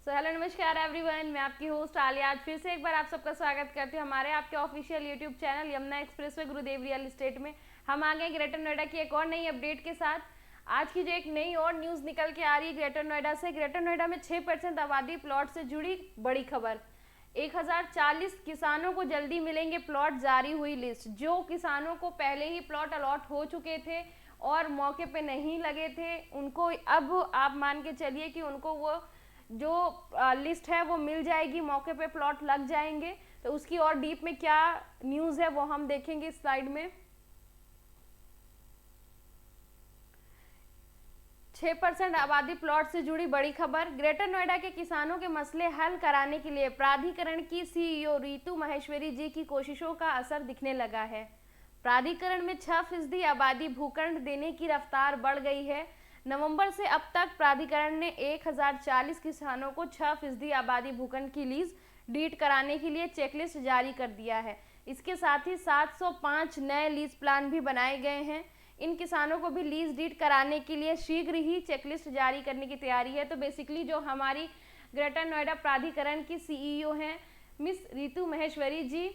Hello नमस्कार everyone, मैं आपकी होस्ट आलिया। आज फिर से एक बार आप सबका स्वागत करती हूँ हमारे आपके official YouTube channel Yamuna expressway गुरुदेव रियल एस्टेट में। हम आ गए ग्रेटर नोएडा की एक और नई अपडेट के साथ। आज की जो एक नई और न्यूज़ निकल के आ रही है ग्रेटर नोएडा से, ग्रेटर नोएडा में 6% आबादी प्लॉट से जुड़ी बड़ी खबर। 1040 किसानों को जल्दी मिलेंगे प्लॉट, जारी हुई लिस्ट। जो किसानों को पहले ही प्लॉट अलॉट हो चुके थे और मौके पे नहीं लगे थे, उनको अब आप मान के चलिए कि उनको वो जो लिस्ट है वो मिल जाएगी, मौके पे प्लॉट लग जाएंगे। तो उसकी और डीप में क्या न्यूज़ है वो हम देखेंगे इस स्लाइड में। 6% आबादी प्लॉट से जुड़ी बड़ी खबर। ग्रेटर नोएडा के किसानों के मसले हल कराने के लिए प्राधिकरण की सीईओ रितु माहेश्वरी जी की कोशिशों का असर दिखने लगा है। प्राधिकरण में 6% आबादी भूखंड देने की रफ्तार बढ़ गई है। नवंबर से अब तक प्राधिकरण ने 1040 किसानों को 6% आबादी भूखंड की लीज डीड कराने के लिए चेकलिस्ट जारी कर दिया है। इसके साथ ही 705 नए लीज प्लान भी बनाए गए हैं। इन किसानों को भी लीज डीड कराने के लिए शीघ्र ही चेकलिस्ट जारी करने की तैयारी है। तो बेसिकली जो हमारी ग्रेटर नोएडा प्राधिकरण की सीईओ हैं मिस रितु माहेश्वरी जी,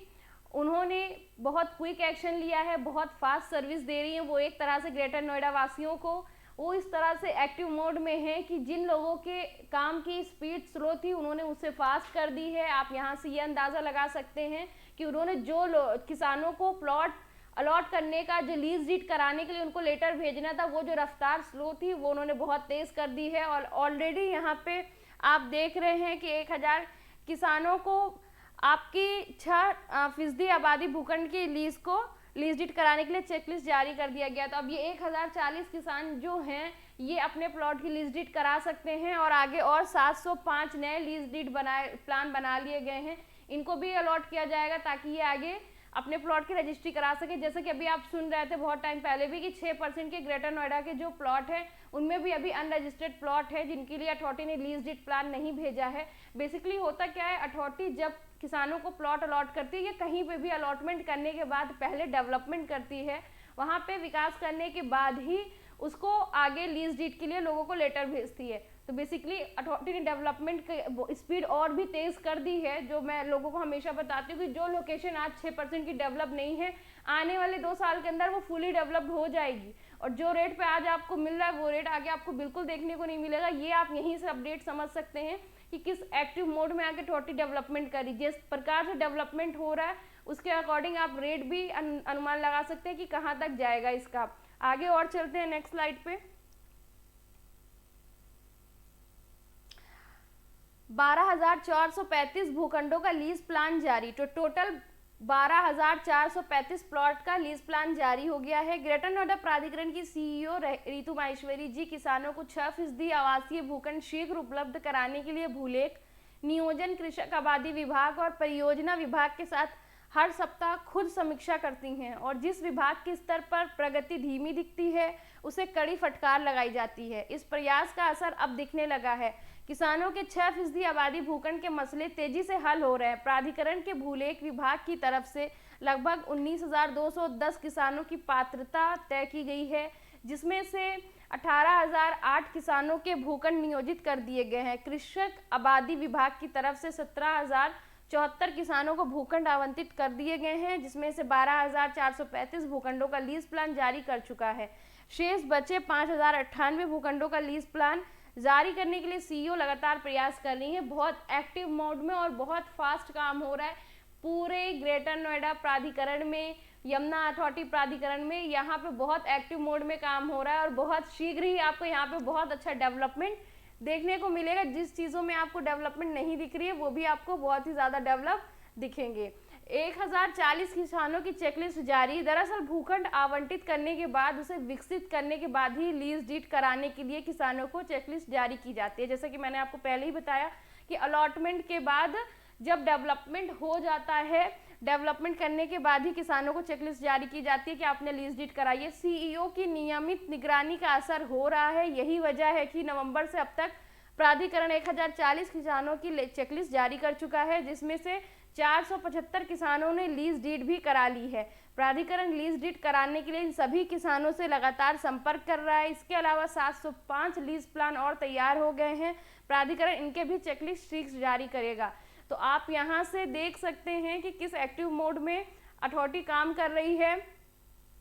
उन्होंने बहुत क्विक एक्शन लिया है, बहुत फास्ट सर्विस दे रही हैं। वो एक तरह से ग्रेटर नोएडा वासियों को वो इस तरह से एक्टिव मोड में है कि जिन लोगों के काम की स्पीड स्लो थी उन्होंने उसे फास्ट कर दी है। आप यहाँ से ये अंदाज़ा लगा सकते हैं कि उन्होंने जो किसानों को प्लॉट अलॉट करने का, जो लीज डीड कराने के लिए उनको लेटर भेजना था, वो जो रफ्तार स्लो थी वो उन्होंने बहुत तेज़ कर दी है। और ऑलरेडी यहाँ पे आप देख रहे हैं कि 1000 किसानों को आपकी 6% आबादी भूखंड की लीज डीड कराने के लिए चेकलिस्ट जारी कर दिया गया। तो अब ये 1040 किसान जो हैं ये अपने प्लॉट की लीज डीड करा सकते हैं और आगे और 705 नए लीज डीड प्लान बना लिए गए हैं, इनको भी अलॉट किया जाएगा ताकि ये आगे अपने प्लॉट की रजिस्ट्री करा सके। जैसे कि अभी आप सुन रहे थे बहुत टाइम पहले भी कि 6% के ग्रेटर नोएडा के जो प्लॉट है उनमें भी अभी अनरजिस्टर्ड प्लॉट है जिनके लिए अथॉरिटी ने लीज डीड प्लान नहीं भेजा है। बेसिकली होता क्या है, अथॉरिटी जब किसानों को प्लॉट अलॉट करती है या कहीं पे भी अलॉटमेंट करने के बाद पहले डेवलपमेंट करती है, वहाँ पे विकास करने के बाद ही उसको आगे लीज डीड के लिए लोगों को लेटर भेजती है। तो बेसिकली अथॉरिटी ने डेवलपमेंट की स्पीड और भी तेज कर दी है। जो मैं लोगों को हमेशा बताती हूँ कि जो लोकेशन आज 6% की डेवलप नहीं है, आने वाले 2 साल के अंदर वो फुली डेवलप्ड हो जाएगी। और जो रेट पे आज आपको मिल रहा है वो रेट आगे आपको बिल्कुल देखने को नहीं मिलेगा। ये आप यहीं से अपडेट समझ सकते हैं कि किस एक्टिव मोड में आके अथॉरिटी डेवलपमेंट करी। जिस प्रकार से डेवलपमेंट हो रहा है उसके अकॉर्डिंग आप रेट भी अनुमान लगा सकते हैं कि कहाँ तक जाएगा इसका। आगे और चलते हैं नेक्स्ट स्लाइड पे। 12,435 भूखंडों का लीज प्लान जारी। तो टोटल 12,435 प्लॉट का लीज प्लान जारी हो गया है। ग्रेटर नोएडा प्राधिकरण की सीईओ रितु माहेश्वरी जी किसानों को 6% आवासीय भूखंड शीघ्र उपलब्ध कराने के लिए भूलेख, नियोजन, कृषक आबादी विभाग और परियोजना विभाग के साथ हर सप्ताह खुद समीक्षा करती हैं और जिस विभाग के स्तर पर प्रगति धीमी दिखती है उसे कड़ी फटकार लगाई जाती है। इस प्रयास का असर अब दिखने लगा है। किसानों के 6% आबादी भूखंड के मसले तेजी से हल हो रहे हैं। प्राधिकरण के भूलेख विभाग की तरफ से लगभग 19,210 किसानों की पात्रता तय की गई है, जिसमें से 18,008 किसानों के भूखंड नियोजित कर दिए गए हैं। कृषक आबादी विभाग की तरफ से 17,074 किसानों को भूखंड आवंटित कर दिए गए हैं, जिसमें से 12,435 भूखंडों का लीज प्लान जारी कर चुका है। शेष बचे 5,098 भूखंडों का लीज प्लान जारी करने के लिए सीईओ लगातार प्रयास कर रही है। बहुत एक्टिव मोड में और बहुत फास्ट काम हो रहा है पूरे ग्रेटर नोएडा प्राधिकरण में, यमुना अथॉरिटी प्राधिकरण में। यहाँ पे बहुत एक्टिव मोड में काम हो रहा है और बहुत शीघ्र ही आपको यहाँ पे बहुत अच्छा डेवलपमेंट देखने को मिलेगा। जिस चीज़ों में आपको डेवलपमेंट नहीं दिख रही है वो भी आपको बहुत ही ज़्यादा डेवलप दिखेंगे। 1040 किसानों की चेकलिस्ट जारी। दरअसल भूखंड आवंटित करने के बाद उसे विकसित करने के बाद ही लीज डीड कराने के लिए किसानों को चेकलिस्ट जारी की जाती है। जैसे कि मैंने आपको पहले ही बताया कि अलॉटमेंट के बाद जब डेवलपमेंट हो जाता है, डेवलपमेंट करने के बाद ही किसानों को चेकलिस्ट जारी की जाती है कि आपने लीज डीड कराइए। सीईओ की नियमित निगरानी का असर हो रहा है। यही वजह है कि नवंबर से अब तक प्राधिकरण 1040 किसानों की चेकलिस्ट जारी कर चुका है, जिसमें से 475 किसानों ने लीज डीड भी करा ली है। प्राधिकरण लीज डीड कराने के लिए इन सभी किसानों से लगातार संपर्क कर रहा है। इसके अलावा 705 लीज प्लान और तैयार हो गए हैं। प्राधिकरण इनके भी चेकलिस्ट शीघ्र जारी करेगा। तो आप यहाँ से देख सकते हैं कि किस एक्टिव मोड में अथॉरिटी काम कर रही है,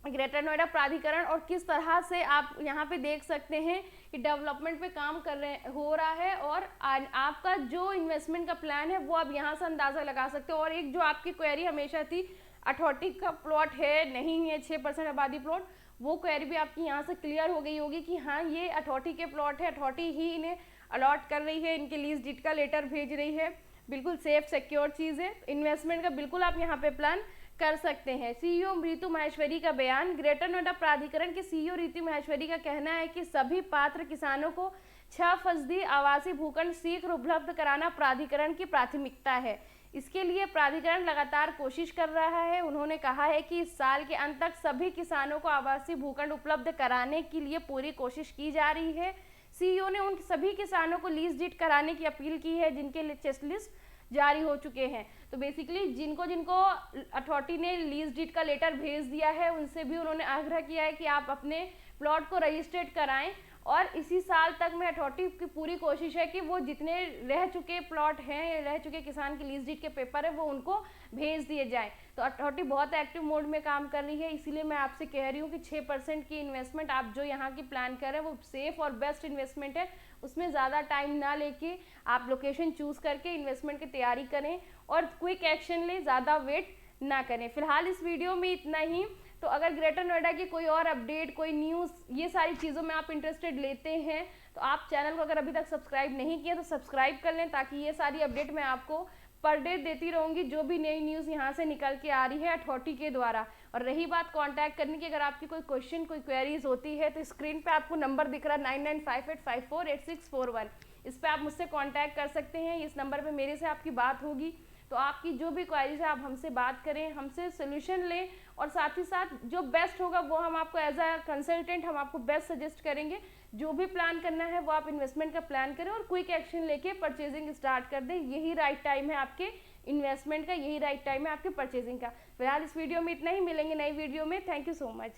ग्रेटर नोएडा प्राधिकरण, और किस तरह से आप यहाँ पे देख सकते हैं कि डेवलपमेंट पे काम हो रहा है। और आपका जो इन्वेस्टमेंट का प्लान है वो आप यहाँ से अंदाजा लगा सकते हो। और एक जो आपकी क्वेरी हमेशा थी, अथॉरिटी का प्लॉट है नहीं है 6% आबादी प्लॉट, वो क्वेरी भी आपकी यहाँ से क्लियर हो गई होगी कि हाँ ये अथॉरिटी के प्लॉट है, अथॉरिटी ही इन्हें अलॉट कर रही है, इनके लीज डीड का लेटर भेज रही है। बिल्कुल सेफ सिक्योर चीज़ है। इन्वेस्टमेंट का बिल्कुल आप यहाँ पे प्लान कर सकते हैं। सीईओ ऋतु माहेश्वरी का बयान। ग्रेटर नोएडा प्राधिकरण के सीईओ ऋतु माहेश्वरी का कहना है कि सभी पात्र किसानों को 6% आवासीय भूखंड शीघ्र उपलब्ध कराना प्राधिकरण की प्राथमिकता है। इसके लिए प्राधिकरण लगातार कोशिश कर रहा है। उन्होंने कहा है कि इस साल के अंत तक सभी किसानों को आवासीय भूखंड उपलब्ध कराने के लिए पूरी कोशिश की जा रही है। सीईओ ने उन सभी किसानों को लीज डीड कराने की अपील की है जिनके लिए चेकलिस्ट जारी हो चुके हैं। तो बेसिकली जिनको अथॉरिटी ने लीज डीड का लेटर भेज दिया है उनसे भी उन्होंने आग्रह किया है कि आप अपने प्लॉट को रजिस्ट्रेट कराएं। और इसी साल तक में अथॉरिटी की पूरी कोशिश है कि वो जितने रह चुके प्लॉट हैं, रह चुके किसान के लीज डीड के पेपर है, वो उनको भेज दिए जाएं। तो अथॉरिटी बहुत एक्टिव मोड में काम कर रही है। इसीलिए मैं आपसे कह रही हूँ कि 6% की इन्वेस्टमेंट आप जो यहाँ की प्लान कर रहे हैं वो सेफ और बेस्ट इन्वेस्टमेंट है। उसमें ज़्यादा टाइम ना लेके आप लोकेशन चूज़ करके इन्वेस्टमेंट की तैयारी करें और क्विक एक्शन लें, ज़्यादा वेट ना करें। फिलहाल इस वीडियो में इतना ही। तो अगर ग्रेटर नोएडा की कोई और अपडेट, कोई न्यूज़, ये सारी चीज़ों में आप इंटरेस्टेड लेते हैं तो आप चैनल को अगर अभी तक सब्सक्राइब नहीं किया तो सब्सक्राइब कर लें, ताकि ये सारी अपडेट मैं आपको पर डे देती रहूँगी जो भी नई न्यूज़ यहाँ से निकल के आ रही है अथॉरिटी के द्वारा। और रही बात कांटेक्ट करने की, अगर आपकी कोई क्वेश्चन, कोई क्वेरीज होती है तो स्क्रीन पे आपको नंबर दिख रहा है 9958548641। इस पर आप मुझसे कांटेक्ट कर सकते हैं। इस नंबर पे मेरे से आपकी बात होगी। तो आपकी जो भी क्वेरीज है आप हमसे बात करें, हमसे सोल्यूशन लें, और साथ ही साथ जो बेस्ट होगा वो हम आपको एज अ कंसल्टेंट हम आपको बेस्ट सजेस्ट करेंगे। जो भी प्लान करना है वो आप इन्वेस्टमेंट का प्लान करें और क्विक एक्शन लेके परचेजिंग स्टार्ट कर दें। यही राइट टाइम है आपके इन्वेस्टमेंट का, यही राइट टाइम है आपके परचेजिंग का। फिलहाल इस वीडियो में इतना ही, मिलेंगे नई वीडियो में। Thank you so much.